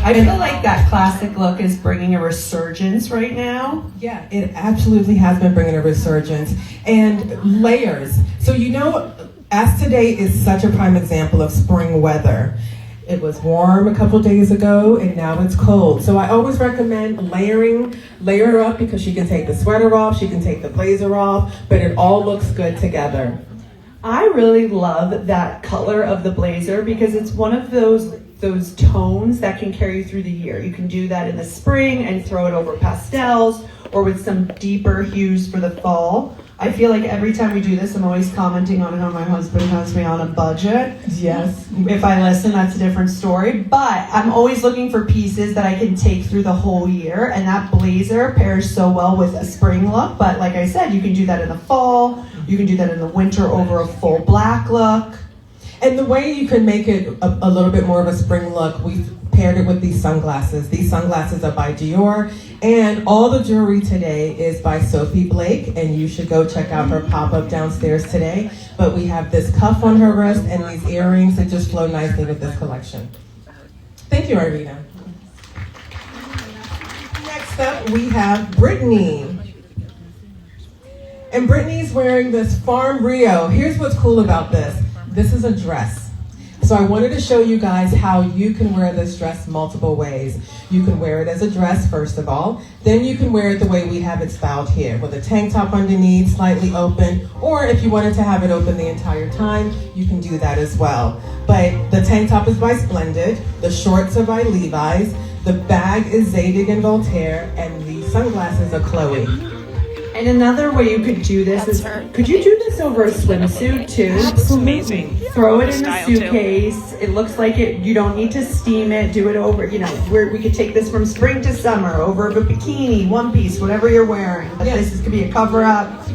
I feel like that classic look is bringing a resurgence right now. Yeah, it absolutely has been bringing a resurgence. And layers. So as today is such a prime example of spring weather. It was warm a couple days ago and now it's cold. So I always recommend layer her up because she can take the sweater off, she can take the blazer off, but it all looks good together. I really love that color of the blazer because it's one of those tones that can carry you through the year. You can do that in the spring and throw it over pastels or with some deeper hues for the fall. I feel like every time we do this, I'm always commenting on how my husband has me on a budget. Yes. If I listen, that's a different story. But I'm always looking for pieces that I can take through the whole year. And that blazer pairs so well with a spring look. But like I said, you can do that in the fall. You can do that in the winter over a full black look. And the way you can make it a little bit more of a spring look, we've paired it with these sunglasses. These sunglasses are by Dior, and all the jewelry today is by Sophie Blake, and you should go check out her pop-up downstairs today. But we have this cuff on her wrist and these earrings that just flow nicely with this collection. Thank you, Irina. Next up, we have Brittany. And Brittany's wearing this Farm Rio. Here's what's cool about this. This is a dress. So I wanted to show you guys how you can wear this dress multiple ways. You can wear it as a dress, first of all. Then you can wear it the way we have it styled here, with a tank top underneath, slightly open, or if you wanted to have it open the entire time, you can do that as well. But the tank top is by Splendid, the shorts are by Levi's, the bag is Zadig and Voltaire, and the sunglasses are Chloe. And another way you could do this is, could you do this over a swimsuit too? Amazing. Throw it in a suitcase. It looks like it. You don't need to steam it. Do it over. We could take this from spring to summer over a bikini, one piece, whatever you're wearing. But this could be a cover up.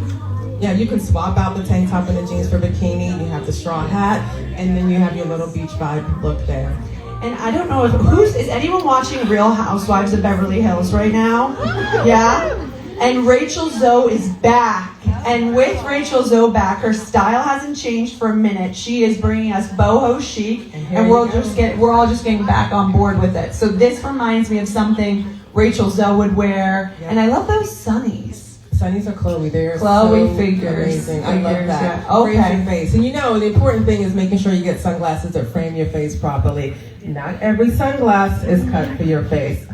Yeah, you can swap out the tank top and the jeans for bikini. You have the straw hat, and then you have your little beach vibe look there. And I don't know is anyone watching Real Housewives of Beverly Hills right now? Yeah. And Rachel Zoe is back. And with Rachel Zoe back, her style hasn't changed for a minute. She is bringing us boho chic, and we're all just getting back on board with it. So this reminds me of something Rachel Zoe would wear. Yeah. And I love those sunnies. Sunnies are Chloe. They're Chloe so figures. amazing. I love that. Yeah. Okay. Frames your face. And the important thing is making sure you get sunglasses that frame your face properly. Not every sunglass is cut for your face.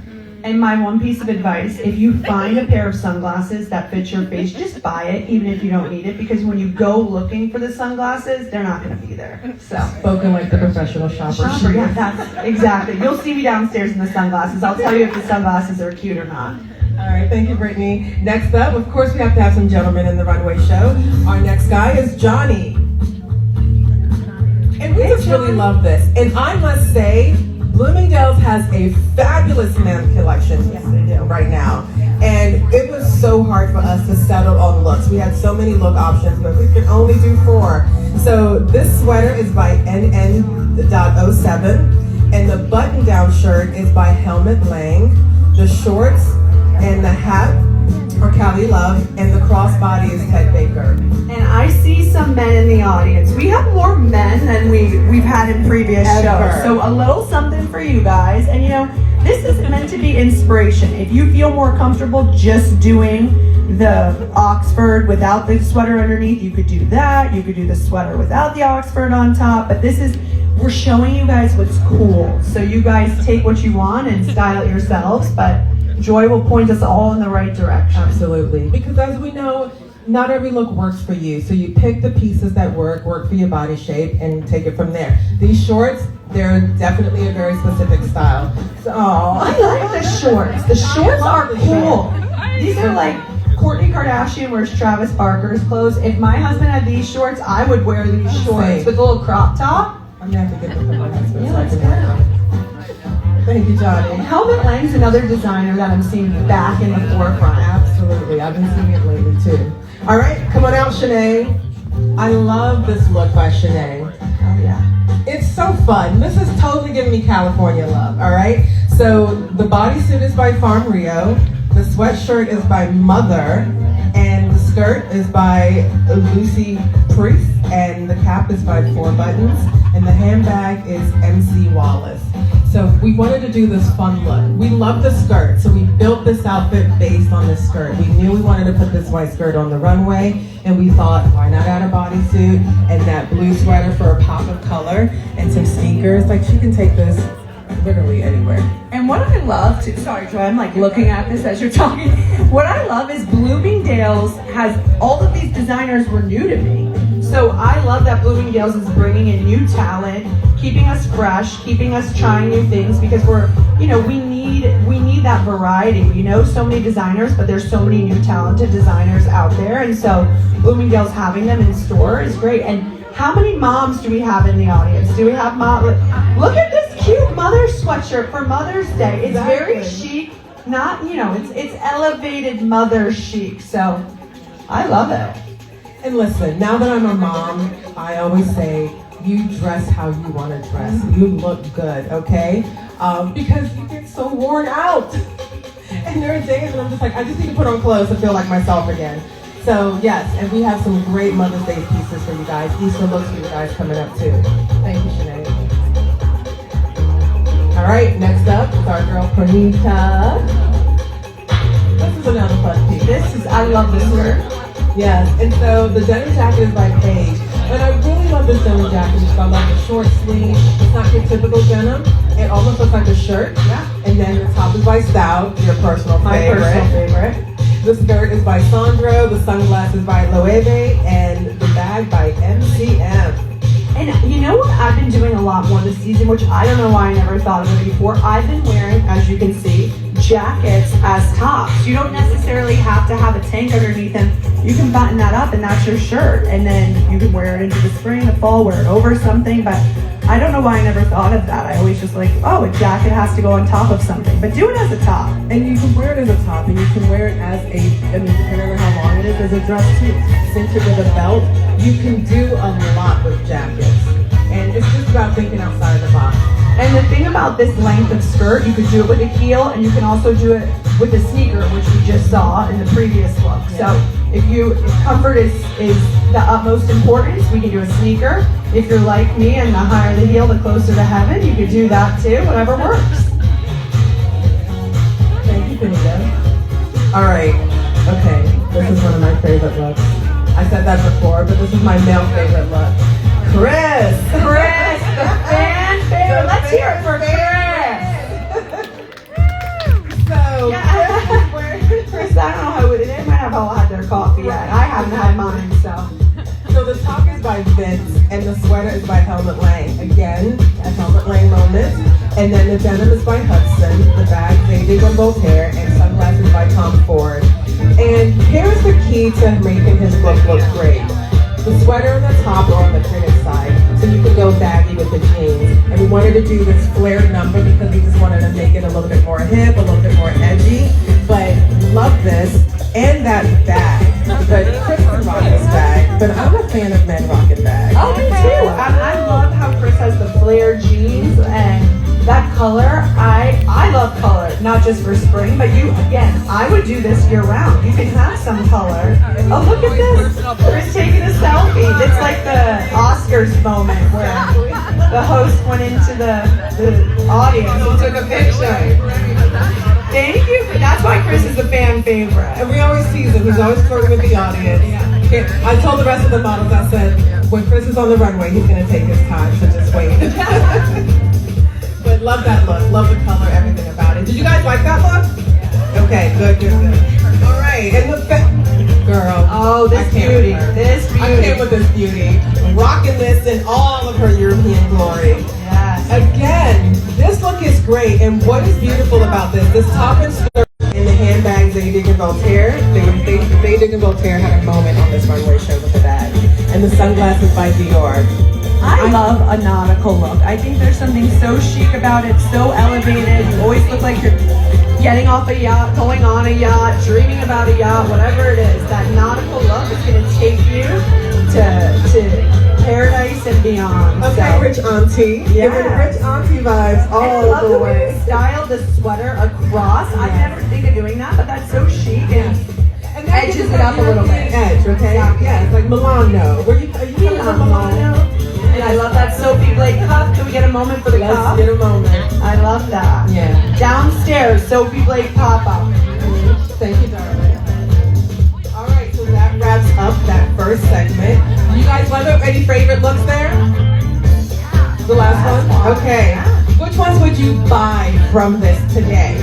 And my one piece of advice, if you find a pair of sunglasses that fits your face, just buy it, even if you don't need it, because when you go looking for the sunglasses, they're not going to be there. So, spoken like the professional shopper. Yeah, that's exactly. You'll see me downstairs in the sunglasses. I'll tell you if the sunglasses are cute or not. All right, thank you, Brittany. Next up, of course, we have to have some gentlemen in the runway show. Our next guy is Johnny. And we just really love this. And I must say, Bloomingdale's has a fabulous men's collection right now. And it was so hard for us to settle on looks. We had so many look options, but we could only do 4. So this sweater is by NN.07, and the button-down shirt is by Helmut Lang. The shorts and the hat are Callie Love, and the crossbody is Ted Baker. And I see some men in the audience. We have more men than we've had in previous shows. So a little something for you guys. And this is meant to be inspiration. If you feel more comfortable just doing the Oxford without the sweater underneath, you could do that. You could do the sweater without the Oxford on top. But we're showing you guys what's cool. So you guys take what you want and style it yourselves. But Joy will point us all in the right direction. Absolutely. Because as we know, not every look works for you. So you pick the pieces that work for your body shape, and take it from there. These shorts, they're definitely a very specific style. So, I like the shorts. The shorts are cool. These are like Kourtney Kardashian wears Travis Barker's clothes. If my husband had these shorts, I would wear these shorts with a little crop top. I'm going to have to get them for my husband. Yeah, let's go. Thank you, Johnny. Helmut Lang's another designer that I'm seeing back in the forefront. Absolutely. I've been seeing it lately, too. All right, come on out, Shanae. I love this look by Shanae. Oh, yeah. It's so fun. This is totally giving me California love, all right? So the bodysuit is by Farm Rio. The sweatshirt is by Mother. And the skirt is by Lucy Priest. And the cap is by 4 Buttons. And the handbag is MC Wallace. So we we wanted to do this fun look. We love the skirt, so we built this outfit based on this skirt. We knew we wanted to put this white skirt on the runway, and we thought, why not add a bodysuit and that blue sweater for a pop of color and some sneakers? Like, she can take this literally anywhere. And what I love too, sorry Joy, I'm like looking at this as you're talking. What I love is Bloomingdale's has, all of these designers were new to me. So I love that Bloomingdale's is bringing in new talent, keeping us fresh, keeping us trying new things, because we're, you know, we need that variety. You know, so many designers, but there's so many new talented designers out there, and so Bloomingdale's having them in store is great. And how many moms do we have in the audience? Do we have mom? Look at this cute mother sweatshirt for Mother's Day. It's very chic, not, you know, it's elevated mother chic. So I love it. And listen, now that I'm a mom, I always say, you dress how you want to dress. You look good, okay? Because you get so worn out. And there are days when I'm just like, I just need to put on clothes to feel like myself again. So yes, and we have some great Mother's Day pieces for you guys. Easter looks for you guys coming up too. Thank you, Sinead. All right, next up is our girl Pranita. This is another fun piece. I love this skirt. Yes, and so the denim jacket is by Paige. And I really love this denim jacket because I love the short sleeve. It's not your typical denim. It almost looks like a shirt. Yeah. And then the top is by Stout, your personal My favorite. personal favorite. The skirt is by Sandro, the sunglasses by Loewe, and the bag by MCM. And you know what I've been doing a lot more this season, which I don't know why I never thought of it before? I've been wearing, as you can see, jackets as tops. You don't necessarily have to have a tank underneath them. You can button that up and that's your shirt. And then you can wear it into the spring, the fall, wear it over something. But I don't know why I never thought of that. I always just like, oh, a jacket has to go on top of something. But do it as a top. And you can wear it as a top, and you can wear it as depending on how long it is, as a dress too. Cinch it with a belt. You can do a lot with jackets. And it's just about thinking outside the box. And the thing about this length of skirt, you could do it with a heel, and you can also do it with a sneaker, which we just saw in the previous look. Yeah. So if comfort is the utmost importance, we can do a sneaker. If you're like me and the higher the heel, the closer to heaven, you could do that too, whatever works. Thank you, Pranita. All right, okay, this is one of my favorite looks. I said that before, but this is my male favorite look. Chris, the fan favorite. Let's hear it for Chris. So, Chris, I don't know how they might have all had their coffee yet. I haven't had mine, so. So the top is by Vince, and the sweater is by Helmut Lang. Again, a Helmut Lang moment. And then the denim is by Hudson, the bag David on both hair, and sunglasses by Tom Ford. And here's the key to making his look great. The sweater on the top or on the fitted side, so you can go baggy with the jeans. And we wanted to do this flared number because we just wanted to make it a little bit more hip, a little bit more edgy. But love this, and that bag. But Chris can rock this bag, but I'm a fan of men rocking bags. Oh, me too. I love how Chris has the flare jeans and that color. I love color, not just for spring, but I would do this year round. You can have some color. Oh, look at this. Chris taking a selfie. It's like the Oscars moment where the host went into the audience and took a picture. Thank you. That's why Chris is a fan favorite. And we always tease him. He's always flirting with the audience. I told the rest of the models, I said, when Chris is on the runway, he's going to take his time, so just wait. But love that look. Love the color, everything about it. Did you guys like that look? Yeah. Okay, good. All right. And the girl. Oh, this beauty. I came with this beauty. Rocking this in all of her European glory. Yes. Again, this look is great. And what is beautiful about this top and skirt and the handbags that Zadig and Voltaire, Zadig and Voltaire had a moment on this runway show with the bag. And the sunglasses by Dior. I love a nautical look. I think there's something so chic about it, so elevated. You always look like you're getting off a yacht, going on a yacht, dreaming about a yacht, whatever it is. That nautical look is going to take you to paradise and beyond. Okay, so, rich auntie. Yeah. Giving rich auntie vibes all the way. You styled the sweater across. I never think of doing that, but that's so chic and edges it up a little bit. Edge, okay? Yeah, it's like Milano. Are you coming from Milano? And I love that soapy blade cuff. Can we get a moment for the cuff? Let's get a moment. I love that. downstairs, Sophie Blake pop-up. Thank you, darling. All right, so that wraps up that first segment. You guys love it? Any favorite looks there? The last one? Okay. Which ones would you buy from this today?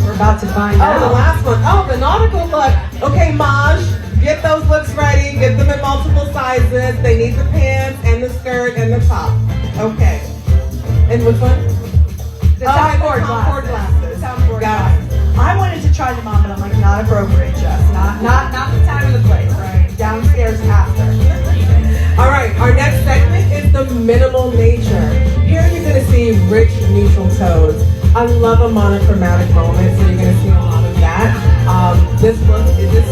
We're about to find out. Oh, the last one. Oh, the nautical look. Okay, Maj, get those looks ready. Get them in multiple sizes. They need the pants and the skirt and the top. Okay. And which one? The Tom Ford glasses. Tom Ford glasses. I wanted to try them on, but I'm like, not appropriate, Jess. Not the time or the place. Right. Downstairs after. All right, our next segment is the minimal nature. Here you're gonna see rich neutral tones. I love a monochromatic moment, so you're gonna see a lot of that. This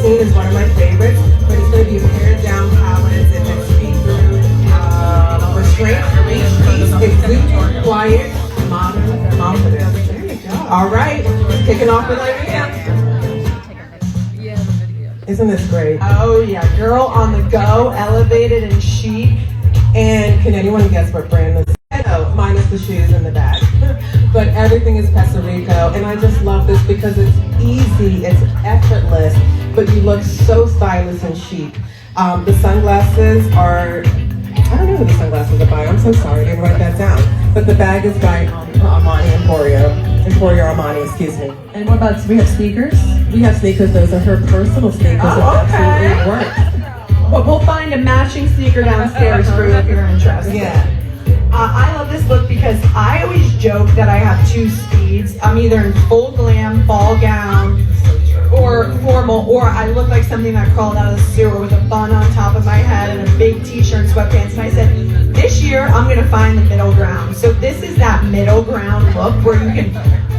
scene is one of my favorites, but it's gonna be a pared down palette and then speak through restraint, peace, exuberant, quiet, modern confidence. There you go. All right, kicking off with Irene. Isn't this great? Oh yeah, girl on the go, elevated and chic. And can anyone guess what brand this is? No, minus the shoes and the bag. But everything is Puerto Rico, and I just love this because it's easy, it's effortless, but you look so stylish and chic. The sunglasses are, I don't know who the sunglasses are by, I'm so sorry, I didn't write that down. But the bag is by Emporio Armani, excuse me. And what about, we have sneakers? We have sneakers, those are her personal sneakers. Oh, okay. Absolutely work. But we'll find a matching sneaker downstairs for you if you're interested. Yeah. I love this look because I always joke that I have two speeds. I'm either in full glam, ball gown, or formal, or I look like something that crawled out of the sewer with a bun on top of my head and a big t-shirt and sweatpants. And I said, this year I'm going to find the middle ground. So this is that middle ground look where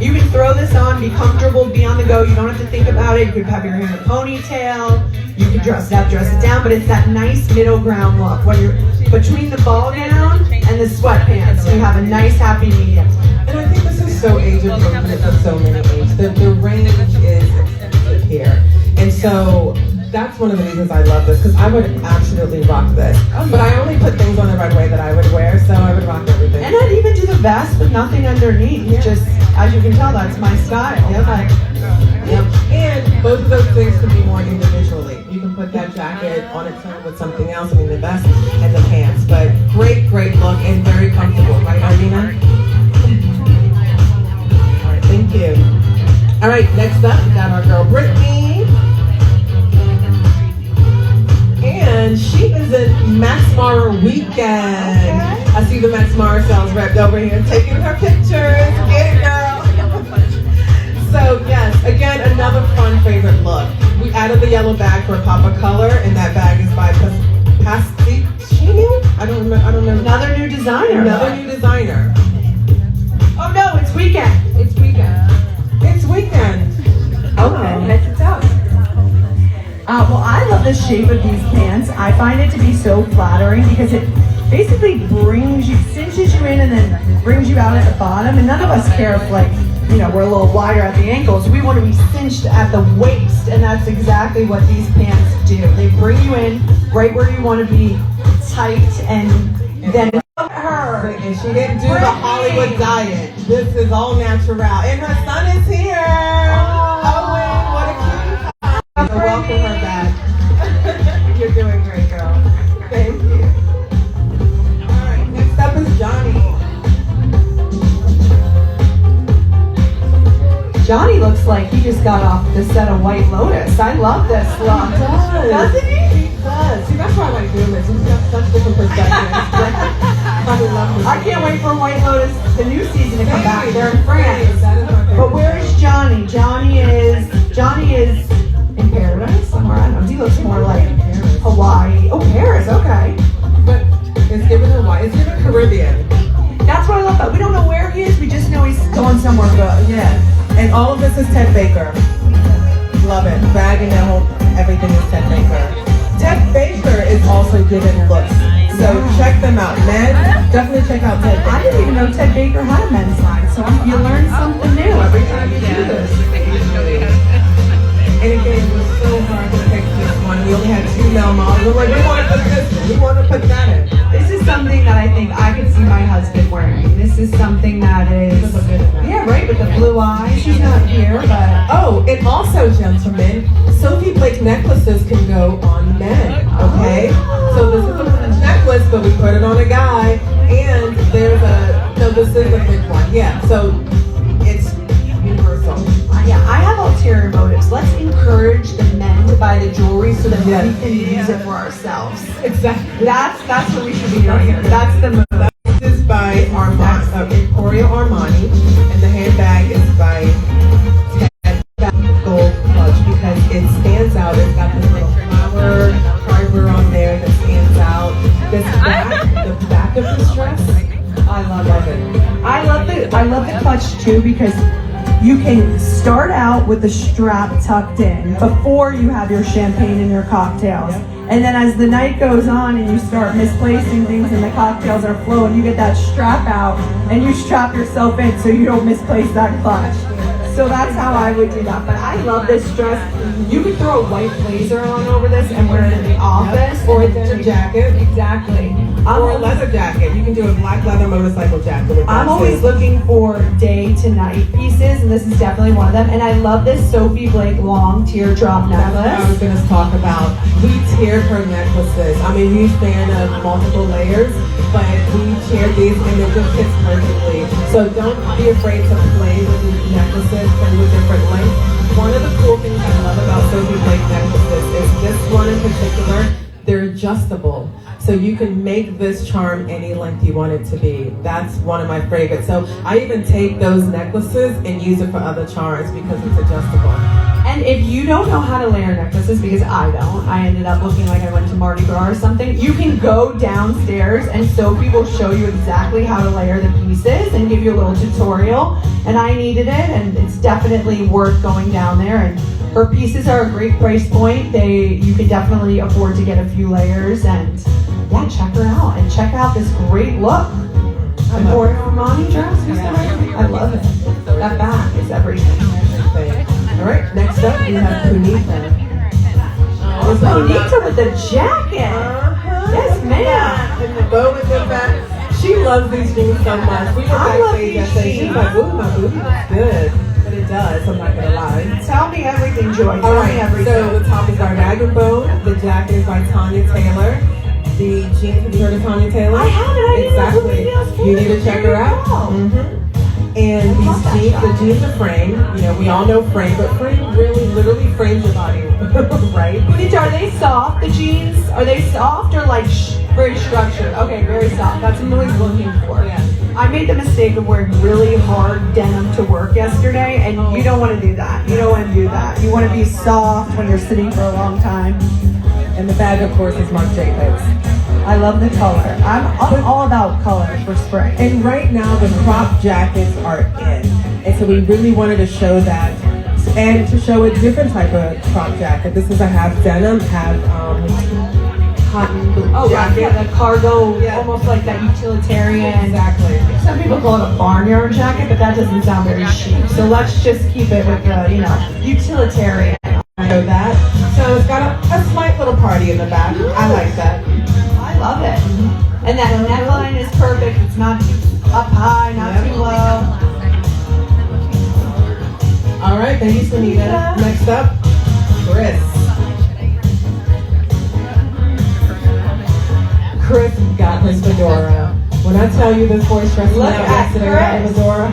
you can throw this on, be comfortable, be on the go. You don't have to think about it. You could have your hair in a ponytail. You can dress it up, dress it down, but it's that nice middle ground look when you're between the ball gown and the sweatpants. You have a nice happy medium. And I think this is so age appropriate for so many ages. The range is here. And so that's one of the reasons I love this, because I would absolutely rock this. But I only put things on the runway that I would wear, so I would rock everything. And I'd even do the vest with nothing underneath. Yeah. Just, as you can tell, that's my style. Yep. And both of those things can be worn individually. You can put that jacket on its own with something else, I mean the vest and the pants. But great, great look and very comfortable, right, Arlena? All right, thank you. All right, next up, we got our girl Brittany. And she is in Max Mara weekend. Okay. I see the Max Mara sales rep over here taking her pictures. Get it, girl. So yes, again, another fun favorite look. We added the yellow bag for a pop of color, and that bag is by Pasticino? I don't remember. Another new designer. Another new designer. Oh no, it's weekend. It's weekend. It's weekend. Okay, that's it out. Well, I love the shape of these pants. I find it to be so flattering because it basically cinches you in and then brings you out at the bottom. And none of us care if, like, you know, we're a little wider at the ankles. We want to be cinched at the waist, and that's exactly what these pants do. They bring you in right where you want to be, tight, and then look at her. And she didn't do the Hollywood diet. This is all natural. And her son is here. Owen, what a cutie pie. So welcome her back. You're doing great, girl. Thank you. All right, next up is Johnny. Johnny looks like he just got off the set of White Lotus. I love this look. He does. Doesn't he? He does. See, that's why I like doing this. He's got such different perspectives. I can't wait for White Lotus, the new season, to come back. They're in France. But where is Johnny? Johnny is in Paradise somewhere. I don't know. He looks more like Hawaii. Oh, Paris. Okay. But it's given Hawaii. It's given Caribbean. That's what I love about. We don't know where he is. We just know he's going somewhere good. Yeah. And all of this is Ted Baker. Love it. Bag and everything is Ted Baker. Ted Baker is also giving looks. So check them out. Men, definitely check out Ted Baker. I didn't even know Ted Baker had a men's line. So you learn something new every time you do this. And again, it was so hard to pick this one. We only had 2 male models. We're like, we want to put this in. We want to put that in. This is is something that I think I could see my husband wearing. This is something that is, yeah, right, with the blue eyes. She's not here, but. Oh, and also, gentlemen, Sophie Blake necklaces can go on men, okay? So this is a women's necklace, but we put it on a guy, and there's no, this is a big one, yeah. So it's universal. Yeah, I have ulterior motives. Let's encourage the men to buy the jewelry so that we can use it for ourselves. Exactly. That's what we should be doing here. That's the move. This is by Emporio Armani, and the handbag is by Gold Clutch because it stands out. It's got this little flower hardware on there that stands out. This back, the back of this dress, I love it. I love the clutch too because you can start out with the strap tucked in before you have your champagne and your cocktails. And then as the night goes on and you start misplacing things and the cocktails are flowing, you get that strap out and you strap yourself in so you don't misplace that clutch. So that's how I would do that. But I love this dress. You could throw a white blazer on over this and wear it in the office. Or a denim jacket. Exactly. Or a leather jacket. You can do a black leather motorcycle jacket with that. I'm always looking for day to night pieces, and this is definitely one of them. And I love this Sophie Blake long teardrop necklace. That's what I was going to talk about. We tiered her necklaces. I'm a huge fan of multiple layers, but we tiered these and it just fits perfectly. So don't be afraid to play with these necklaces, play with different lengths. One of the cool things I love about Sophie Blake necklaces is this one in particular, they're adjustable. So you can make this charm any length you want it to be. That's one of my favorites. So I even take those necklaces and use it for other charms because it's adjustable. And if you don't know how to layer necklaces, because I don't, I ended up looking like I went to Mardi Gras or something, you can go downstairs and Sophie will show you exactly how to layer the pieces and give you a little tutorial. And I needed it, and it's definitely worth going down there. And her pieces are a great price point. You can definitely afford to get a few layers, and yeah, check her out and check out this great look. Emporio Armani dress. I love it. That back is everything. All right, next up we have Punita. Punita with the jacket. Yes, ma'am. And the bow with the back. She loves these jeans so much. We were backstage yesterday. She's like, ooh, my booty looks good. But it does, I'm not gonna lie. Tell me everything, Joy. All right, so the top is by Rag & Bone. The jacket is by Tanya Taylor. The jeans, have you heard of Tanya Taylor? I haven't. Exactly. You need to check her out. And these jeans, the jeans are framed. You know, we all know frame, but frame really literally frames your body, right? Are they soft, the jeans? Are they soft or like very structured? Okay, very soft. That's what I'm always looking for. Yeah. I made the mistake of wearing really hard denim to work yesterday, and you don't want to do that. You don't want to do that. You want to be soft when you're sitting for a long time. And the bag, of course, is Marc Jacobs. I love the color. I'm all about color for spring. And right now, the crop jackets are in. And so we really wanted to show that and to show a different type of crop jacket. This is a half denim, half cotton jacket. Yeah, the cargo, almost like that utilitarian. Exactly. Some people call it a barnyard jacket, but that doesn't sound very chic. So let's just keep it with the, utilitarian. I know that. So it's got a slight little party in the back. I like that. I love it. And that neckline is perfect. It's not too up high, not too low. All right, thank you, Sunita. Next up, Chris. Chris got his fedora. When I tell you this boy's dressed up yesterday with a fedora,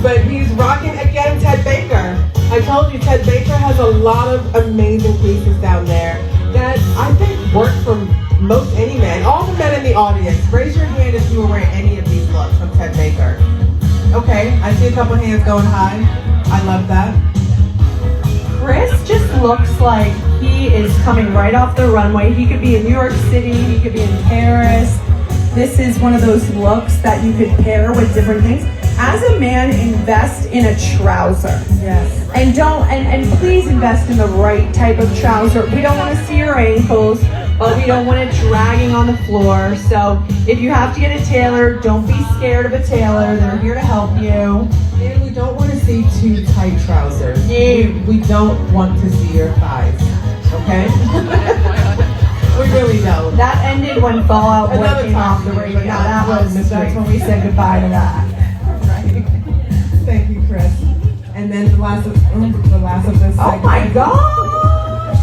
but he's rocking again Ted Baker. I told you Ted Baker has a lot of amazing pieces down there that I think work for most any man. All the men in the audience, raise your hand if you were wearing any of these looks from Ted Baker. Okay, I see a couple hands going high. I love that. Chris just looks like he is coming right off the runway. He could be in New York City, he could be in Paris. This is one of those looks that you could pair with different things. As a man, invest in a trouser. Yes. And please invest in the right type of trouser. We don't want to see your ankles, but we don't want it dragging on the floor. So if you have to get a tailor, don't be scared of a tailor. They're here to help you. And we don't want to see too tight trousers. No. We don't want to see your thighs. Okay? We're really don't. That ended when Fallout Boy Another came off the time, radio. but Yeah, not that's mystery. when we said goodbye to that. Right. Thank you, Chris. And then the last of this segment. Oh my gosh!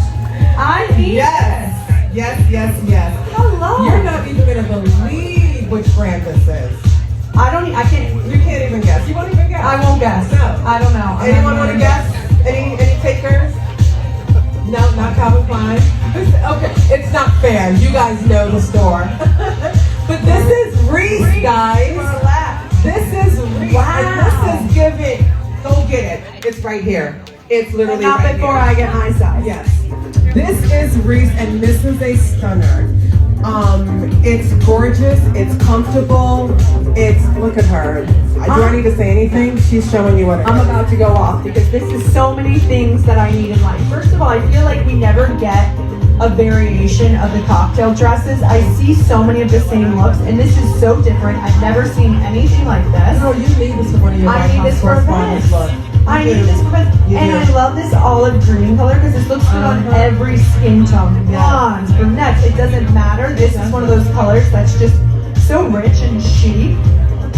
I need Yes. Hello. You're not even gonna believe which brand this is. I can't. You can't even guess. You won't even guess. I won't guess. No. I don't know. Anyone want to guess? Any takers? No, not Calvin Klein. Okay, it's not fair. You guys know the store. But this is Reese, guys. This is Reese. Wow. And this is giving. Go get it. It's right here. It's literally Not right before here. I get my size. Yes. This is Reese, and this is a stunner. It's gorgeous. It's comfortable. Look at her. Do I need to say anything? She's showing you what it I'm is. about to go off because this is so many things that I need in life. First of all, I feel like we never get a variation of the cocktail dresses. I see so many of the same looks, and this is so different. I've never seen anything like this. No, you need this for one of your I need this for correspondence events. look. I need this for You and do. I love this olive green color because this looks good on every skin tone. Blondes, brunettes, it doesn't matter. This is one of those colors that's just so rich and chic.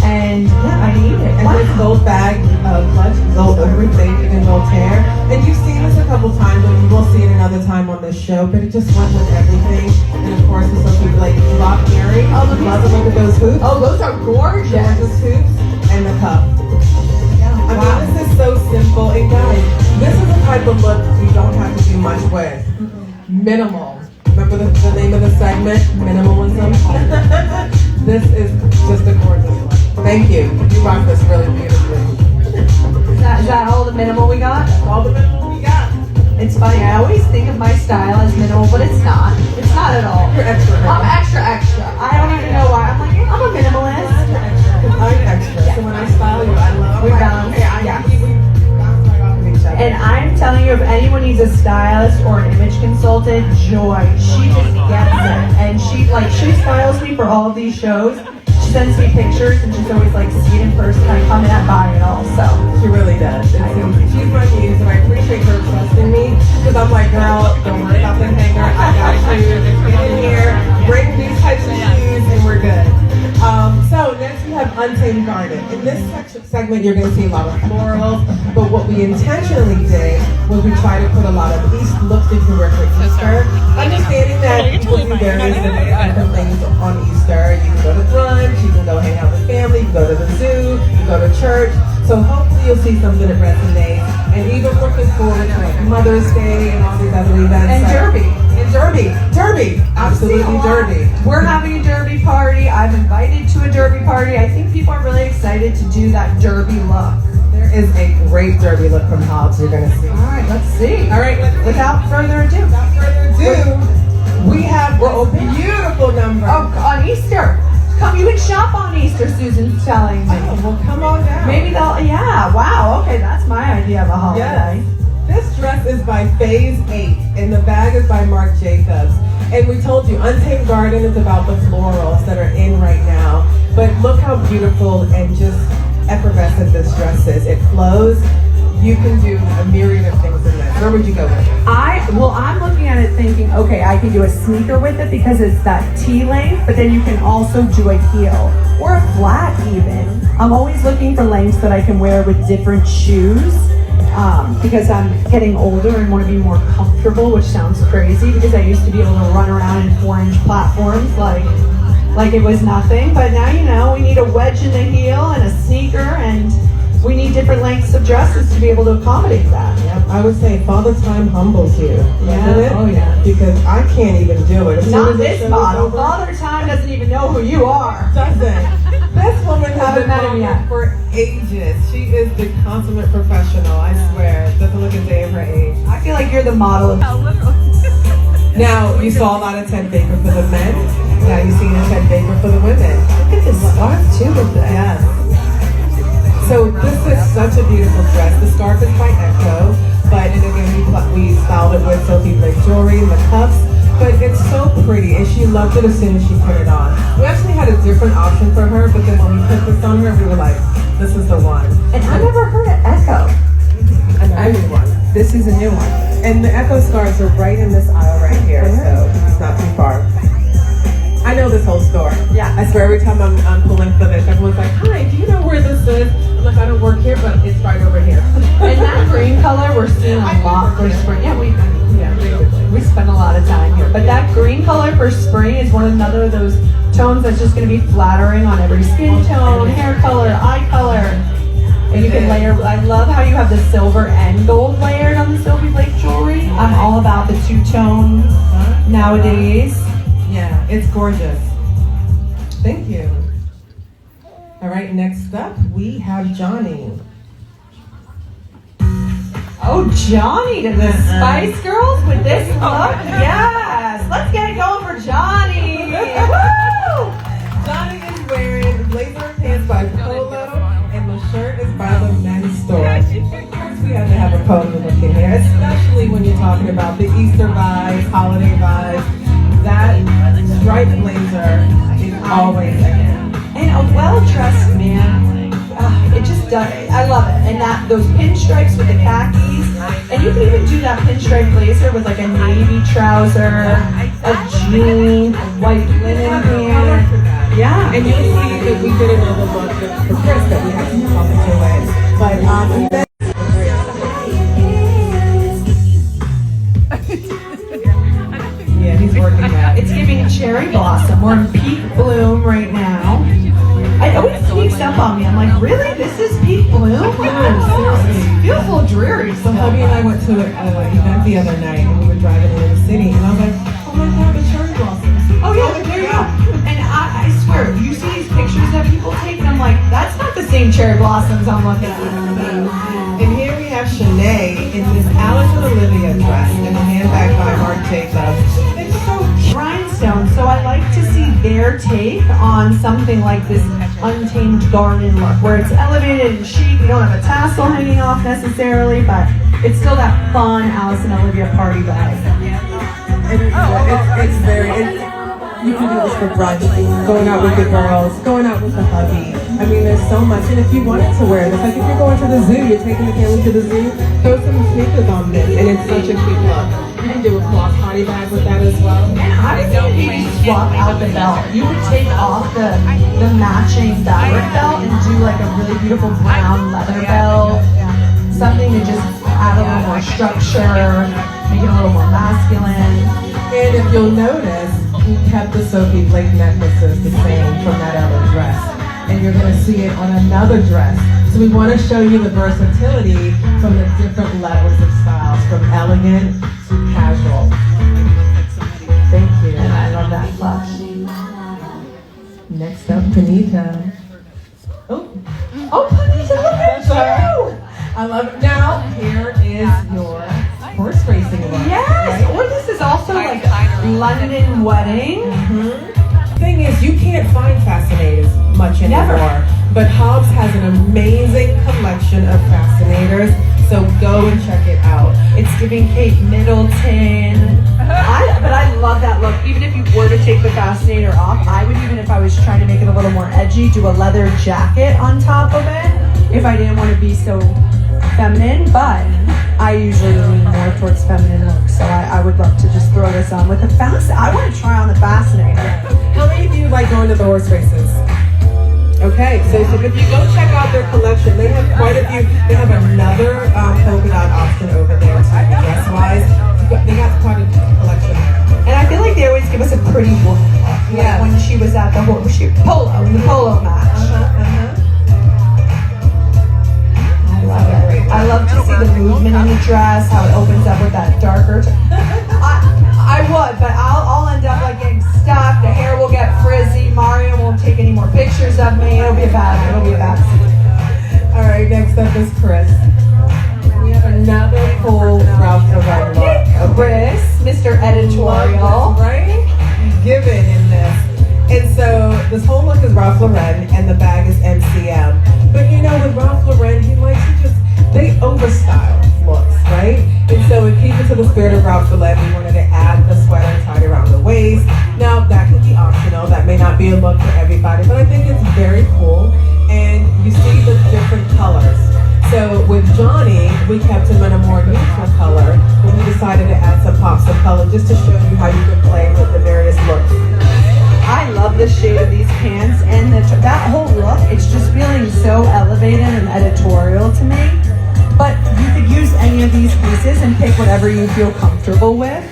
And yeah, I need it. And this gold bag clutch, gold everything, and gold hair. And you've seen this a couple times, and you will see it another time on this show, but it just went with everything. And of course, it's so people like rock earrings. Oh, look Love to look at those hoops. Oh, those are gorgeous. Gorgeous hoops. And the cup. I mean, this is so simple. And guys, this is the type of look you don't have to do much with. Minimal. Remember the name of the segment? Minimalism. This is just a gorgeous look. Thank you. You rock this really beautifully. Is that all the minimal we got? All the minimal we got. It's funny, I always think of my style as minimal, but it's not. It's not at all. You're extra. I'm extra. I don't even know why. I'm like, I'm a minimalist. I'm extra. So when I style you, I love We balance. Yeah. We bounce right off of each other. And I'm telling you, if anyone needs a stylist or an image consultant, Joy, she just gets it. And she styles me for all of these shows. She sends me pictures and she's always like, see it in person. I come in, I buy it all. So She really does. She's my muse, and I appreciate her trusting me because I'm like, girl, don't worry about the hanger. I got you. Get in here, bring these types of shoes, and we're good. So next we have Untamed Garden. In this segment, you're going to see a lot of florals, but what we intentionally did was we tried to put a lot of looks that you can wear for Easter. Understanding that people do various different things on Easter. You can go to brunch, you can go hang out with family, you can go to the zoo, you can go to church. So hopefully you'll see something that resonates. And even looking forward to like Mother's Day and all these other events. And Derby. Derby. Absolutely Derby. We're having a Derby party. I'm invited to a Derby party. I think people are really excited to do that Derby look. There is a great Derby look from Hobbs you're going to see. All right, let's see. All right, Without further ado. We have a beautiful number. Oh, on Easter. Come, you can shop on Easter, Susan's telling me. Oh, well, come on down. Maybe wow, okay, that's my idea of a holiday. Yes. This dress is by Phase 8, and the bag is by Marc Jacobs. And we told you, Untamed Garden is about the florals that are in right now. But look how beautiful and just effervescent this dress is. It flows. You can do a myriad of things in this. Where would you go with it? I'm looking at it thinking, okay, I can do a sneaker with it because it's that T length, but then you can also do a heel or a flat even. I'm always looking for lengths that I can wear with different shoes because I'm getting older and want to be more comfortable, which sounds crazy because I used to be able to run around in 4-inch platforms like it was nothing. But now, we need a wedge in the heel and a sneaker, and we need different lengths of dresses to be able to accommodate that. Yep. I would say Father Time humbles you. Yeah. Doesn't it? Oh, yeah. Because I can't even do it. As soon Not as this the show's model. over- Father Time doesn't even know who you are. Doesn't. This woman has Haven't been met him modeling yet. for ages. She is the consummate professional, I swear. Doesn't look a day of her age. I feel like you're the model of. Now, you saw a lot of Ted Baker for the men. Now you've seen a Ted Baker for the women. Look at this scarf too with this. Yes. So this is such a beautiful dress. The scarf is by Echo, but and again we styled it with Sophie Blake jewelry and the cuffs. But it's so pretty, and she loved it as soon as she put it on. We actually had a different option for her, but then when we put this on her, we were like, this is the one. And I never heard of Echo. And a new one. This is a new one. And the Echo scarves are right in this aisle right here, so it's not too far. I know this whole store. Yeah. I swear every time I'm pulling for this, everyone's like, hi, do you know where this is? I'm like, I don't work here, but it's right over here. And that green color we're seeing a lot for spring. Yeah, we spend a lot of time here. But that green color for spring is another of those tones that's just going to be flattering on every skin tone, hair color, eye color. And you can layer, I love how you have the silver and gold layered on the Sylvie Blake jewelry. I'm all about the two-tone nowadays. Yeah, it's gorgeous. Thank you. All right, next up we have Johnny. Oh, Johnny to the Spice Girls with this look? Yes! Let's get it going for Johnny! Woo! Johnny is wearing blazer pants by Polo, and the shirt is by the men's store. Of course, we have to have a Polo look in here, especially when you're talking about the Easter vibes, holiday vibes. That striped blazer is always in. And a well-dressed man, it just does, I love it. And those pinstripes with the khakis, and you can even do that pinstripe blazer with like a navy trouser, a jean, a white linen pant. Yeah. And you can see that we did another look for Chris that we have to talk into it. But yeah, he's working that. It's giving cherry blossom. We're in peak bloom right now. It always sneaks up on me. I'm like, really? This is peak bloom? It feels a little dreary. So hubby and I went to an event the other night, and we were driving into the city, and I was like, oh my God, the cherry blossoms. Oh yeah, there you go. And I swear, you see these pictures that people take, and I'm like, that's not the same cherry blossoms I'm looking at. And here we have Shanae in this Alice and Olivia dress and a handbag by Marc Jacobs. It's so rhinestones, so I like to see their take on something like this untamed garden look, where it's elevated and chic. You don't have a tassel hanging off necessarily, but it's still that fun Alice and Olivia party vibe. It's very. You can do this for brunch, going out with the girls, going out with the hubby. I mean, there's so much. And if you wanted to wear this, like if you're going to the zoo, you're taking the family to the zoo, throw some sneakers on this, and it's such a cute look. You can do a cloth body bag with that as well. And I would think you swap out the belt. You would take off the matching fabric belt and do like a really beautiful brown leather belt. Something to just add a little more structure, make it a little more masculine. And if you'll notice, we kept the Sophie Blake necklaces the same from that other dress. And you're going to see it on another dress. So we want to show you the versatility from the different levels of styles, from elegant to casual. Thank you. And I love that plush. Next up, Panita. Oh, Panita, look at you! I love it. Now, here is your horse racing look. Yes, right? Or this is also like London wedding. Thing is, you can't find fascinators much anymore. Never. But Hobbs has an amazing collection of fascinators, so go and check it out. It's giving Kate Middleton. But I love that look. Even if you were to take the fascinator off, I would, even if I was trying to make it a little more edgy, do a leather jacket on top of it if I didn't want to be so feminine. But I usually lean more towards feminine looks, so I would love to just throw this on with the I want to try on the fascinator. How many of you like going to the horse races? Okay, so if you go check out their collection, they have quite a few. They have another polka dot option over there too, dress-wise. They got quite a collection. And I feel like they always give us a pretty look. Yeah. When she was at the polo match. I love it. I love to see the movement in the dress, how it opens up with that darker. I would, but I'll end up like getting stuck. The hair will get frizzy. Mario won't take any more pictures of me. It'll be a bad scene. All right, next up is Chris. We have another cool Ralph Lauren look. Chris, Mr. Editorial. Right? Given in this. And so this whole look is Ralph Lauren and the bag is MCM. But you know, with Ralph Lauren, he likes to they overstyle looks, right? And so in keeping to the spirit of Ralph Lauren, we wanted to add a sweater tied around the waist. Now that could be optional. That may not be a look for everybody, but I think it's very cool. And you see the different colors. So with Johnny, we kept him in a more neutral color, but we decided to add some pops of color just to show you how you can play with the various looks. I love the shade of these pants and that whole look. It's just feeling so elevated and editorial to me. But you could use any of these pieces and pick whatever you feel comfortable with.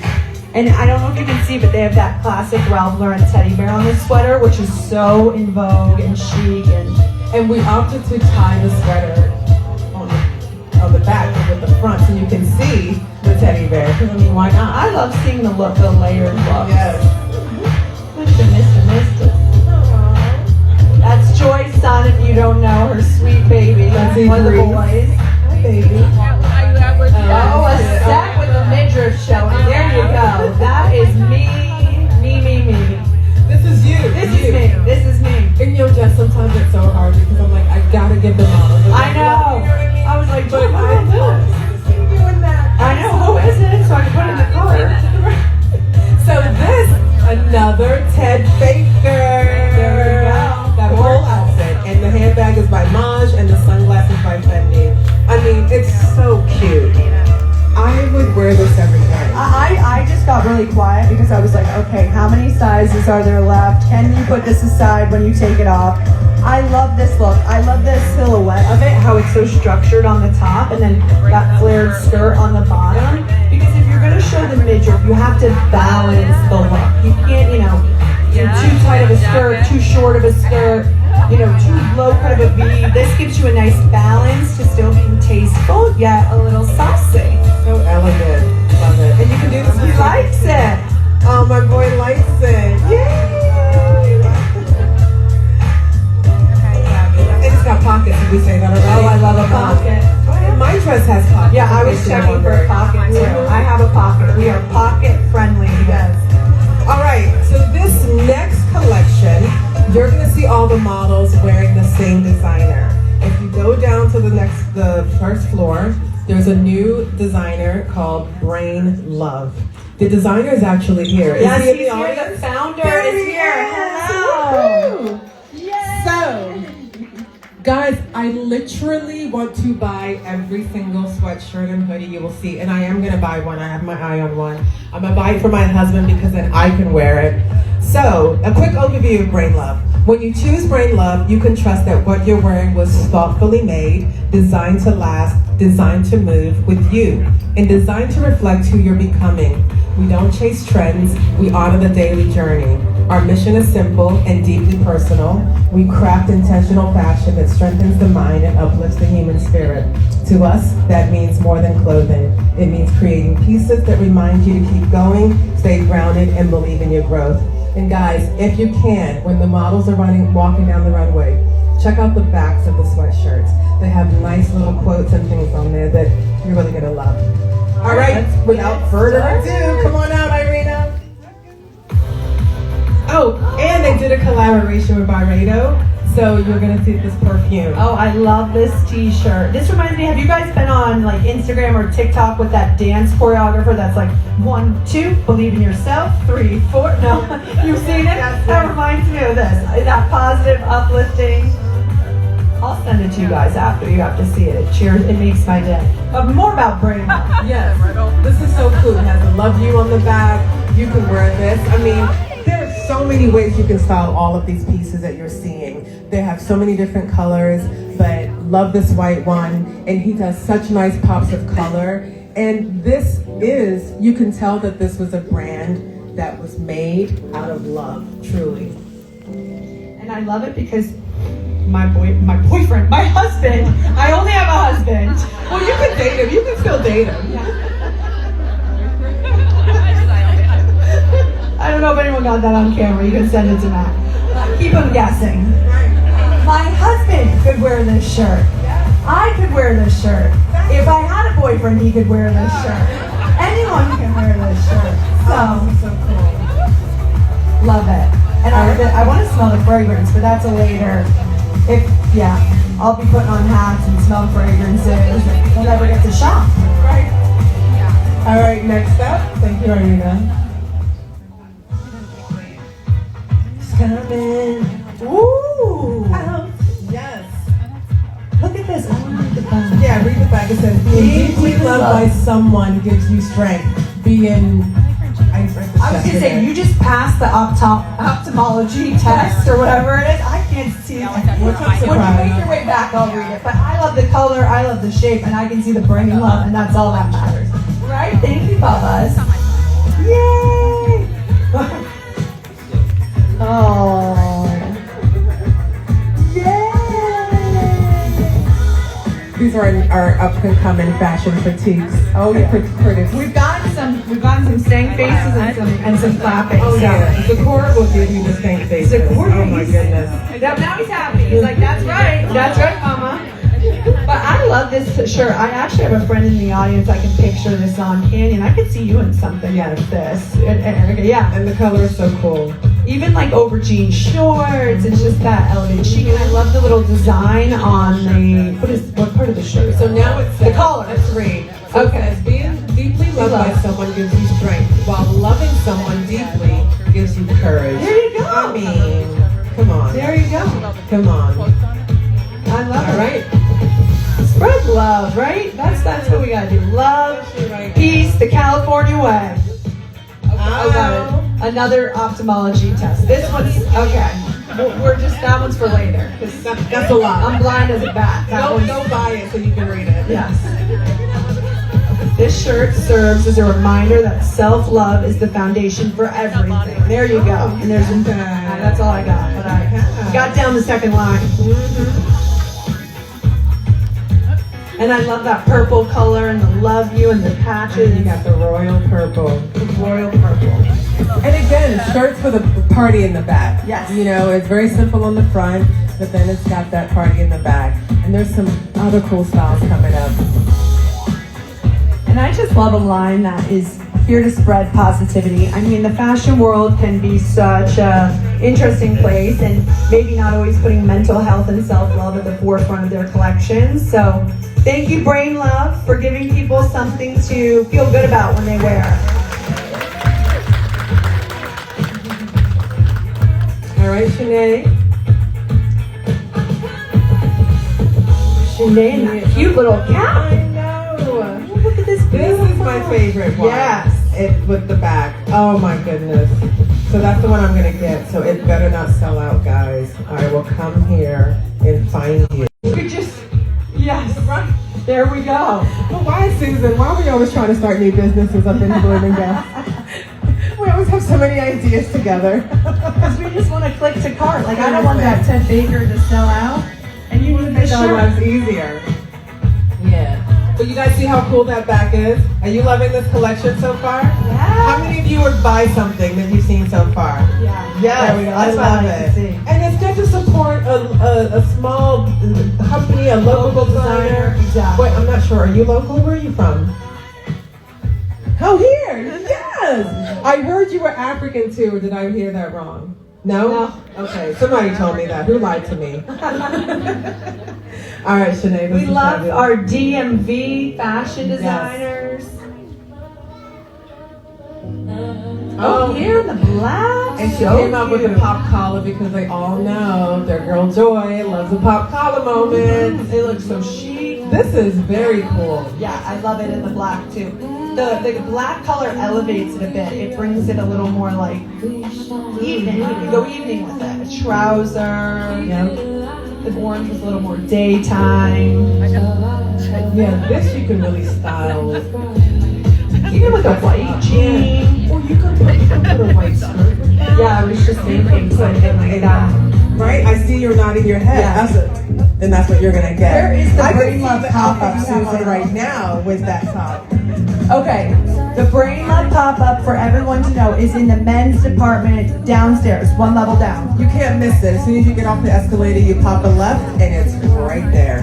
And I don't know if you can see, but they have that classic Ralph Lauren teddy bear on this sweater, which is so in vogue and chic. And we opted to tie the sweater on the back with the front so you can see the teddy bear. Because I mean, why not? I love seeing the look, the layered look. Yes. Mr. That's Joy's son, if you don't know, her sweet baby. That's one of the boys. Hi, baby. Oh, a set with a midriff showing. There you go. That is me. This is you. This is me. And you know, Jess, sometimes it's so hard because I'm like, I gotta give them all. I know. I was like, but I doing that. I know, who is it? So I can put it in the car. So this, another Ted Baker. There we go. That whole outfit. And the handbag is by Maj and the sunglasses by Fendi. I mean, it's so cute. I would wear this every day. I just got really quiet because I was like, okay, how many sizes are there left? Can you put this aside when you take it off? I love this look. I love this silhouette of it, how it's so structured on the top and then that flared skirt on the bottom. Because if you're going to show the midriff, you have to balance the look. You can't, do too tight of a skirt, too short of a skirt, too low cut of a V. This gives you a nice balance to still being tasteful, yet a little saucy. So elegant. Love it. And you can do this. He likes it. Oh, my boy likes it. Yay! And it's got pockets. Did we say that already? Oh, I love a pocket. And my dress has pockets. Yeah, I was checking for a pocket too. I have a pocket. We are pocket friendly. Yes. All right. So this next collection, you're going to see all the models wearing the same designer. If you go down to the first floor, there's a new designer called Brain Love. The designer is actually here. Yes, is he in he's the here. audience? The founder There is he here. is. Hello. So, guys, I literally want to buy every single sweatshirt and hoodie you will see, and I am going to buy one. I have my eye on one. I'm going to buy it for my husband because then I can wear it. So, a quick overview of Brain Love. When you choose Brain Love, you can trust that what you're wearing was thoughtfully made, designed to last, designed to move with you, and designed to reflect who you're becoming. We don't chase trends, we honor the daily journey. Our mission is simple and deeply personal. We craft intentional fashion that strengthens the mind and uplifts the human spirit. To us, that means more than clothing. It means creating pieces that remind you to keep going, stay grounded, and believe in your growth. And guys, if you can, when the models are walking down the runway, check out the backs of the sweatshirts. They have nice little quotes and things on there that you're really gonna love. All right, without further ado, come on out, Irina. Oh, and they did a collaboration with Byredo, so you're gonna see this perfume. Oh, I love this t-shirt. This reminds me, have you guys been on like Instagram or TikTok with that dance choreographer that's like 1, 2, believe in yourself, 3, 4, no, you've seen it? That reminds me of this, that positive, uplifting. I'll send it to you guys after, you have to see it. It makes my day. But more about Brain Love. Yes, this is so cool. It has a love you on the back. You can wear this. I mean, there are so many ways you can style all of these pieces that you're seeing. They have so many different colors, but love this white one. And he does such nice pops of color. And this is, you can tell that this was a brand that was made out of love, truly. And I love it because my boyfriend, my husband, I only have a husband. Well, you can date him. You can still date him. I don't know if anyone got that on camera. You can send it to Matt. Keep him guessing. My husband could wear this shirt. I could wear this shirt. If I had a boyfriend, he could wear this shirt. Anyone can wear this shirt. So cool. Love it. And I want to smell the fragrance, but that's a later. I'll be putting on hats and smell fragrances. We'll never get to shop. Right. Yeah. All right, next up. Thank you, Irina. It's coming. Ooh. Yes. Look at this. I want to read the phone. Yeah, read the back. It says, being deeply loved by someone gives you strength. I was gonna say, you just passed the ophthalmology test or whatever it is. I can't see it. When you make your way back, I'll read it. But I love the color, I love the shape, and I can see the brain love, and that's all that matters. Right? Thank you, Bubba's. Yay! Oh. These are our up-and-coming fashion critiques. Oh yeah, critics. We've gotten some stank faces and some clapping. Oh yeah, Zakora will give you the stank faces. Oh my goodness. Now he's happy. He's like, that's right, Mama. But I love this shirt. I actually have a friend in the audience I can picture this on. Canyon, I could see you in something out of this. Yeah. And the color is so cool. Even like over jean shorts, it's just that elevated chic. And I love the little design on the, what part of the shirt? So now it's the collar. Let's read. So Okay. It says, being deeply loved by someone gives you strength, while loving someone deeply gives you courage. There you go. I mean, come on. There you go. Come on. I love it. All right. Spread love, right? That's what we gotta do. Love, peace, the California way. Oh, got it. Another ophthalmology test. This one's okay. We're just that one's for later. That's a lot. I'm blind as a bat. Don't buy it so you can read it. Yes. This shirt serves as a reminder that self-love is the foundation for everything. There you go. And there's that's all I got. But I got down the second line. And I love that purple color and the love you and the patches. You got the royal purple. The royal purple. And again, shirts for the party in the back. Yes. You know, it's very simple on the front, but then it's got that party in the back. And there's some other cool styles coming up. And I just love a line that is here to spread positivity. I mean, the fashion world can be such a interesting place and maybe not always putting mental health and self-love at the forefront of their collections. So thank you, Brain Love, for giving people something to feel good about when they wear. All right, Shanae. Shanae and that cute little cap. I know. Look at this. This is my favorite one. Yes. It with the back. Oh my goodness. So that's the one I'm gonna get. So it better not sell out, guys. I will come here and find you. We just, yes, right. There we go. But why, Susan? Why are we always trying to start new businesses up in Bloomingdale? We always have so many ideas together. Because we just want to click to cart. Like, I don't want that 10 acre to sell out. And you need this Our shirt. lives easier. Yeah. But you guys see how cool that back is? Are you loving this collection so far? Yeah. How many of you would buy something that you've seen so far? Yeah. There we go. That's what I like to see. And it's good to support a small company, a local designer. Exactly. Wait, I'm not sure. Are you local? Where are you from? Oh, here. Yes. I heard you were African too, or did I hear that wrong? No? No. Okay. Somebody told me that. Who lied to me? All right, Shanae. We love our DMV fashion designers. Oh, here in the black. And she So came up with cute. a pop collar because they all know their girl Joy loves a pop collar moment. It looks so chic. This is very cool. Yeah, I love it in the black too. The black color elevates it a bit. It brings it a little more like evening. You can go evening with it. A trouser. Yeah. The orange was a little more daytime. Yeah, this you can really style. Even with a white jean. Or you can put a white skirt. Yeah, I was just thinking something like that. Right? I see you're nodding your head. Yeah. That's it. Then that's what you're gonna get. Where is the I Brain can Love see the pop-up, outfit you have Susan, on right now with that top. Okay, the Brain Love pop-up for everyone to know is in the men's department downstairs, one level down. You can't miss it. As soon as you get off the escalator, you pop a left, and it's right there.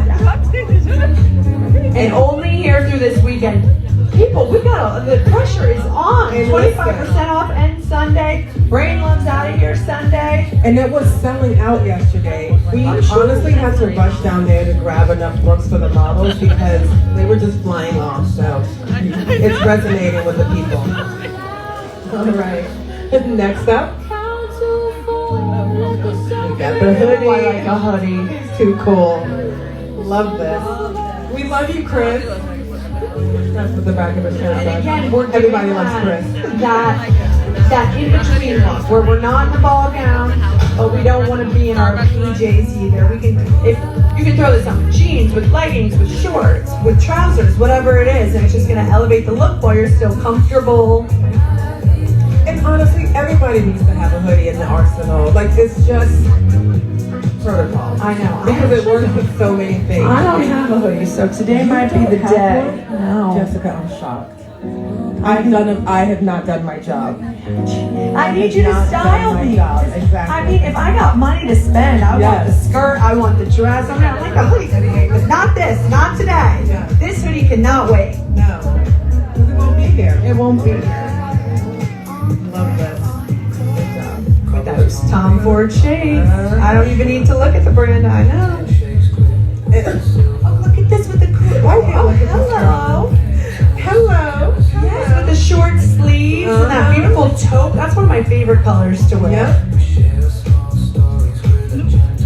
And only here through this weekend. People, the pressure is on. And 25% off end Sunday. Brain Love's out of here Sunday. And it was selling out yesterday. We honestly had to rush down there to grab enough looks for the models because they were just flying off. So it's resonating with the people. All right. Next up, we got the hoodie. I like a hoodie. It's too cool. Love this. We love you, Chris. That's what the back of his shirt And says. again, we're doing Everybody loves Chris. that in-between look where we're not in the ball gown, but we don't want to be in our PJs either. We can, if you can throw this on with jeans, with leggings, with shorts, with trousers, whatever it is, and it's just going to elevate the look while you're still comfortable. And honestly, everybody needs to have a hoodie in the arsenal. Like, it's just protocol. I know. Because it works with so many things. I don't have a hoodie, so today might be the day. No. Jessica, I'm shocked. I have not done my job. I need you to style me. Exactly. I mean, if I got money to spend, I want the skirt, I want the dress. I mean, I like a hoodie, but not this, not today. Yeah. This hoodie cannot wait. No. Because it won't be here. It won't be here. Love this. Good job. With those Tom Ford shades. I don't even need to look at the brand, I know. Oh, look at this with the cool. Oh, hello. Hello. Yes, with the short sleeves and that beautiful taupe. That's one of my favorite colors to wear. Yep.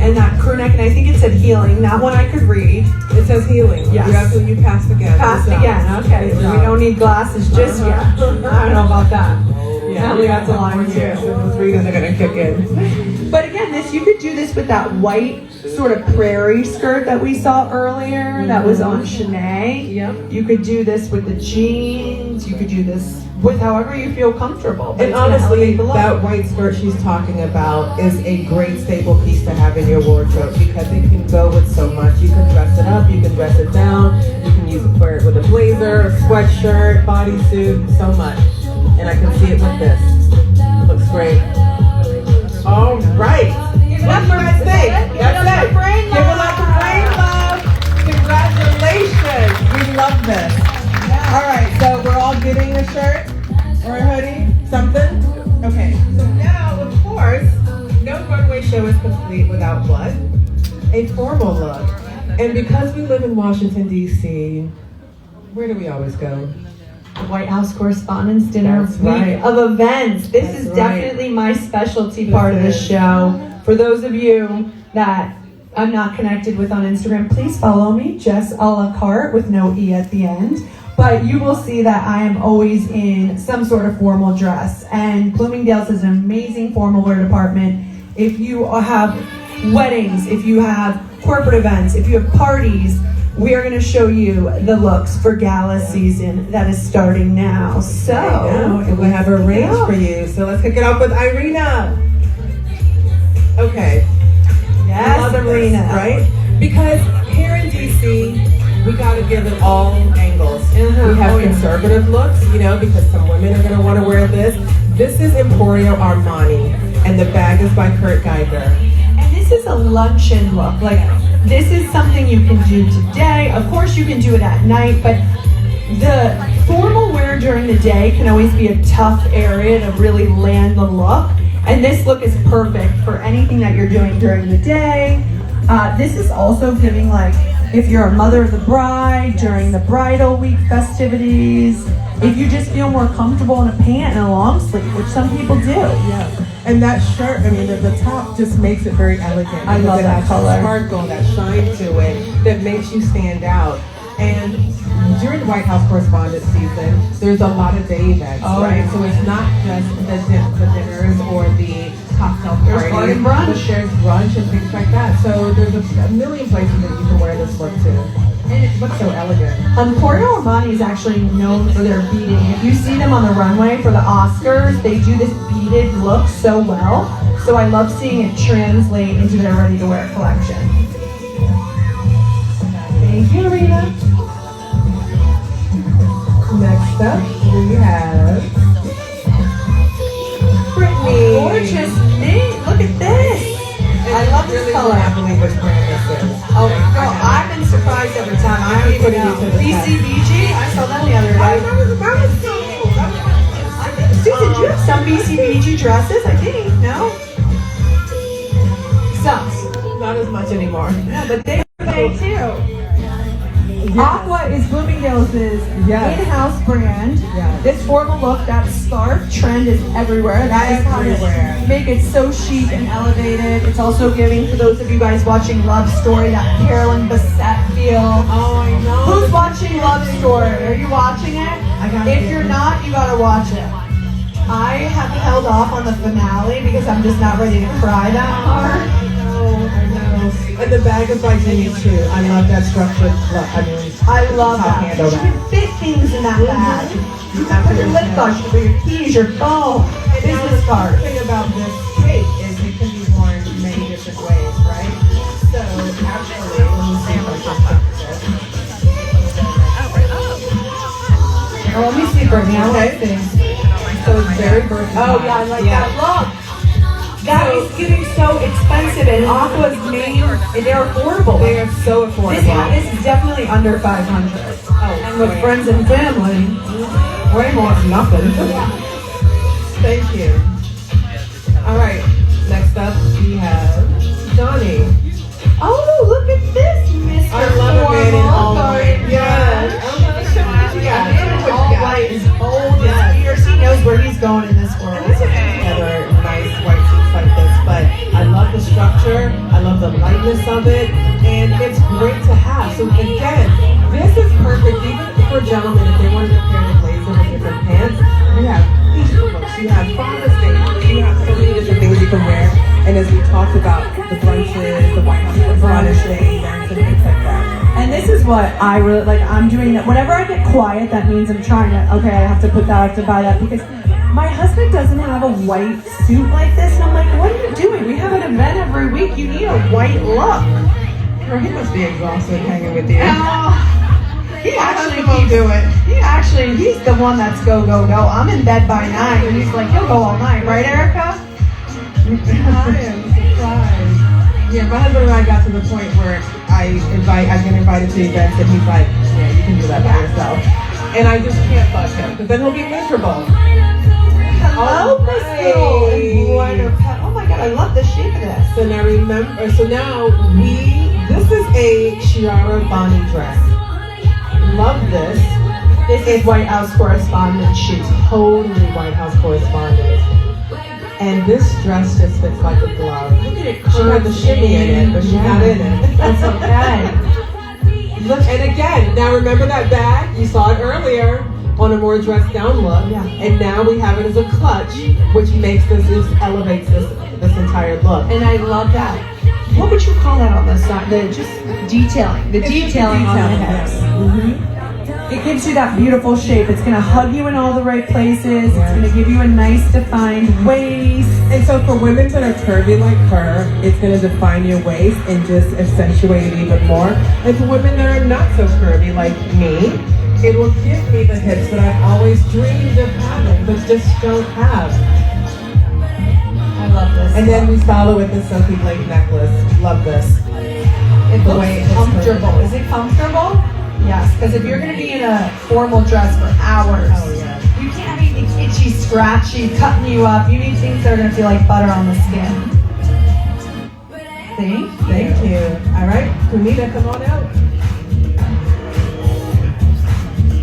And that crew neck, and I think it said healing. That one I could read. It says healing. Yes. You passed again. Passed Good job. again. Okay. Good We job. don't need glasses just yet. I don't know about that. Yeah, we got to line too. Those readers are gonna kick in. But again, you could do this with that white sort of prairie skirt that we saw earlier. That was on Shanae. Yep. You could do this with the jeans. You could do this with however you feel comfortable. But And it's gonna honestly, elevate the look. that white skirt she's talking about is a great staple piece to have in your wardrobe because it can go with so much. You can dress it up, you can dress it down, you can use it for it with a blazer, a sweatshirt, bodysuit, so much. And I can see it with this. It looks great. All right. Give it What up do you for guys think? Give it up That's for Brain Give it up for Brain Love. Congratulations. We love this. All right, so we're all getting a shirt or a hoodie, something? Okay, so now, of course, no runway show is complete without what? A formal look. And because we live in Washington, D.C., where do we always go? The White House Correspondents' Dinner That's week right. of events. This That's is right. definitely my specialty part of the show. For those of you that I'm not connected with on Instagram, please follow me, Jess a la carte with no E at the end. But you will see that I am always in some sort of formal dress. And Bloomingdale's is an amazing formal wear department. If you have weddings, if you have corporate events, if you have parties, we are going to show you the looks for gala season that is starting now. So, And we have a range for you. So let's kick it off with Irina. Okay. yes, Love this, Arena. right? Because here in DC, we got to give it all angles. We have conservative looks, because some women are going to want to wear this. This is Emporio Armani, and the bag is by Kurt Geiger. And this is a luncheon look. Like, this is something you can do today. Of course, you can do it at night, but the formal wear during the day can always be a tough area to really land the look. And this look is perfect for anything that you're doing during the day. This is also giving, like, if you're a mother of the bride during the bridal week festivities, if you just feel more comfortable in a pant and a long sleeve, which some people do. Yeah. And that shirt, the top just makes it very elegant. I love It that has color. Sparkle, that shine to it, that makes you stand out. And during the White House Correspondence season, there's a lot of day events, right? yeah. So it's not just the dinners or the cocktail There's parties. garden brunch. But there's brunch and things like that. So there's a million places that you can wear this look to. And it looks so elegant. Emporio Armani is actually known for their beading. If you see them on the runway for the Oscars, they do this beaded look so well. So I love seeing it translate into their ready-to-wear collection. Thank you, Rita. Next up, we have Brittany. Gorgeous knit. Look at this. I love this color. I can't believe which brand this is. Oh, girl, I've been surprised every time. I don't even know. BCBG? I saw them the other day. That was so cool. I think, Susan, do you have some BCBG dresses? I think. No? Some. Not as much anymore. Yeah, but they too. Aqua is Bloomingdale's in-house brand. Yes. This formal look, that scarf trend is everywhere. That is how Everywhere. to make it so chic and elevated. It's also giving, for those of you guys watching Love Story, that Carolyn Bessette feel. Oh, I know. Who's watching Love Story? Are you watching it? If you're not, you gotta watch it. I have held off on the finale because I'm just not ready to cry that hard. I know. And the bag is by Jimmy too. I love that structured look. I love Top that. handle You bag. can fit things in that bag. You can put your lip gloss, you can put your keys, your phone, business The card. thing about this cake is it can be worn many different ways, right? So actually, let me see if I can put this. Oh, let me see, Brittany. I like things. So it's very versatile. Oh, yeah, I like that look. That is getting so expensive, and Aqua's made, they're affordable. They are so affordable. This hat is definitely under 500. Oh, And with friends and family, way more than nothing. Thank you. All right, next up we have Johnny. Oh, look at this, Mr. I love a man in all white. Yes. Yeah. Man in all white is bold as fierce. He knows where he's going in this world. And this is together nice white suits like this, but I love the structure, I love the lightness of it, and it's great to have. So again, this is perfect even for gentlemen if they want to pair the blazer with different pants. You have Easter looks, you have Father's Day looks, you have so many different things you can wear. And as we talked about the brunches, the White House brunch day events and things like that. And this is what I really like. I'm doing that. Whenever I get quiet, that means I'm trying to, okay, I have to put that, I have to buy that, because my husband doesn't have a white suit like this. And I'm like, what are you doing? We have an event every week. You need a white look. Girl, he must be exhausted hanging with you. He actually won't do it. He's the one that's go, go, go. I'm in bed by 9, and he's like, he'll go all night. Right, Erica? I am surprised. Yeah, my husband and I got to the point where I get invited to events and he's like, yeah, you can do that by yourself. And I just can't bug him because then he'll be miserable. Hello, Miss Little embroidered pet. Oh my God, I love the shape of this. So now this is a Chiara Bonnie dress. Love this. This is White House correspondent shoot. Totally White House correspondent. And this dress just fits like a glove. Look at it. She had the shimmy in it, but she's not in it. That's okay. Look, and again, now remember that bag? You saw it earlier on a more dressed down look. Yeah. And now we have it as a clutch, which makes this elevates this entire look. And I love that. What would you call that on the side? The just detailing. The detailing on the hips. Mm-hmm. It gives you that beautiful shape. It's gonna hug you in all the right places. It's gonna give you a nice defined waist. And so for women that are curvy like her, it's going to define your waist and just accentuate it even more. And for women that are not so curvy like me, it will give me the hips that I've always dreamed of having, but just don't have. I love this. And then we follow with the Sophie Blake necklace. Love this. It The looks way it's comfortable. curvy. Is it comfortable? Yes, because if you're gonna be in a formal dress for hours, you can't have anything itchy, scratchy, cutting you up. You need things that are gonna feel like butter on the skin. Thank you. All right, Kunita, come on out.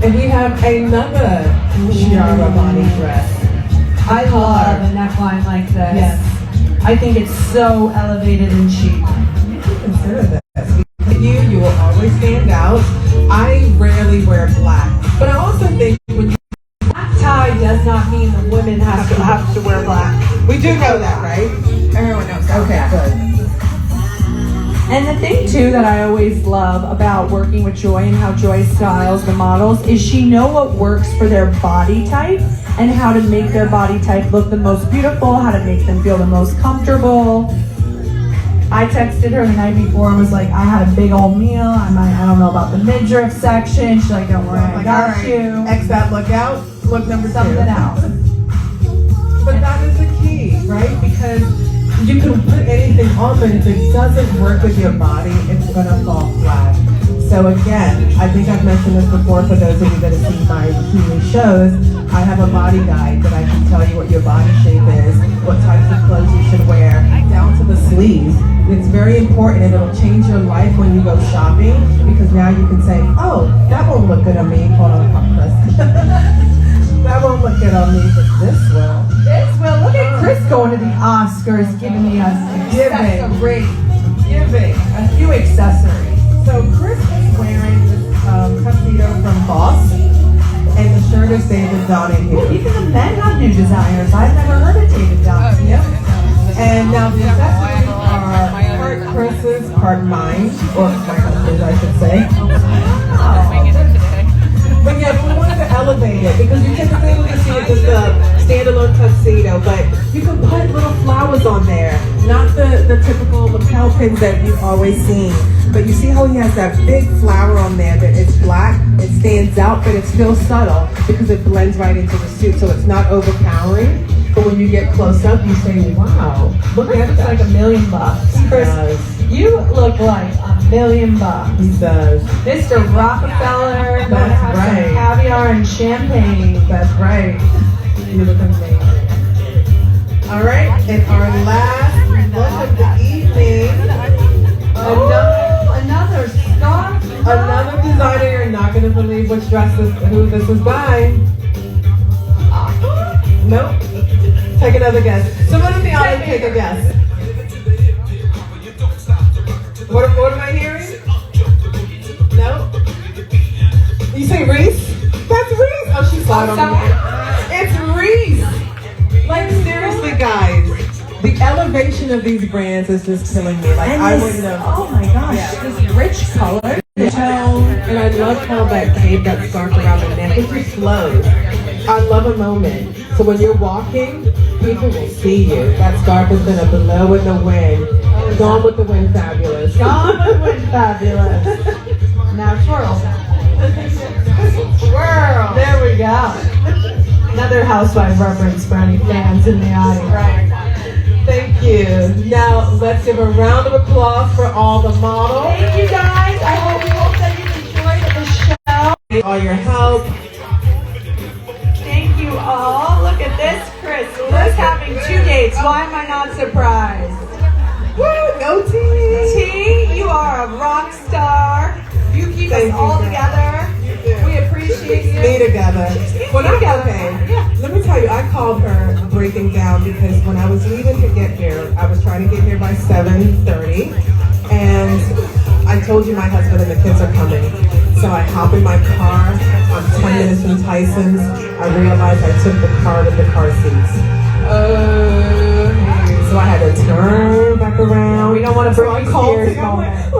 And we have another Chiara Bonnie dress. I love a neckline like this. Yes. I think it's so elevated and chic. You can consider this. You will always stand out. I rarely wear black, but I also think when you Black tie does not mean the women have to wear black. we do know that, right? Everyone knows that. Okay, good. And the thing too that I always love about working with Joy and how Joy styles the models is she know what works for their body type and how to make their body type look the most beautiful, how to make them feel the most comfortable. I texted her the night before and was like, I had a big old meal. I don't know about the midriff section. She's like, don't worry, I got you. X that look out. Look number Something 2. else. But that is the key, right? Because you can put anything on, but if it doesn't work with your body, it's gonna fall flat. So again, I think I've mentioned this before for those of you that have seen my TV shows. I have a body guide that I can tell you what your body shape is, what types of clothes you should wear, down to the sleeves. It's very important and it'll change your life when you go shopping because now you can say, oh, that won't look good on me. Hold on, Chris. That won't look good on me, but this will. This will. Look at Chris going to the Oscars, giving me a few accessories. So Chris is wearing this tuxedo from Boss, and the shirt is David Donahue. Ooh, even the men have new designers. I've never heard of David Donahue. Yep. And now the accessories are part Chris's, part mine, or my husband's, I should say. But yeah, we wanted to elevate it because you typically would see it just a standalone tuxedo, but you can put little flowers on there, not the typical lapel pins that you've always seen. But you see how he has that big flower on there that it's black, it stands out, but it's still subtle because it blends right into the suit, so it's not overpowering. But when you get close up, you say, wow, look at It's that. like $1 million. Chris, you look like $1 million. He does. Mr. Rockefeller, gonna That's have right. some caviar and champagne. That's right. You look amazing. All right, and our last look of the evening. Another scarf. Another designer. You're not going to believe who this is by. Nope. Take another guess. Someone in the audience take a guess. What am I hearing? No? You say Reese? That's Reese. Oh, she's slide on me. It's Reese. Like seriously, guys. The elevation of these brands is just killing me. Like I wouldn't have. Oh my gosh, this rich color. And I love how that cape, that scarf around the neck, it just flows. I love a moment. So when you're walking, people will see you. That scarf is gonna blow in the wind. Gone with the wind, fabulous. Gone with the wind, fabulous. Now twirl. Swirl. There we go. Another housewife reference for any fans in the audience. Right. Thank you. Now let's give a round of applause for all the models. Thank you guys. I hope that you enjoyed the show. All your help. Thank you all. Look at this, Chris. Chris having 2 dates. Why am I not surprised? Woo, go T. T, you are a rock star. You keep us all together. We appreciate you. Me together. Well, that's okay. Yeah. Let me tell you, I called her breaking down because when I was leaving to get here, I was trying to get here by 7:30, and I told you my husband and the kids are coming. So I hop in my car. I'm 20 minutes from Tyson's. I realized I took the car with the car seats. So I had to turn back around. We don't want to So bring I you called tears him. I went, moment.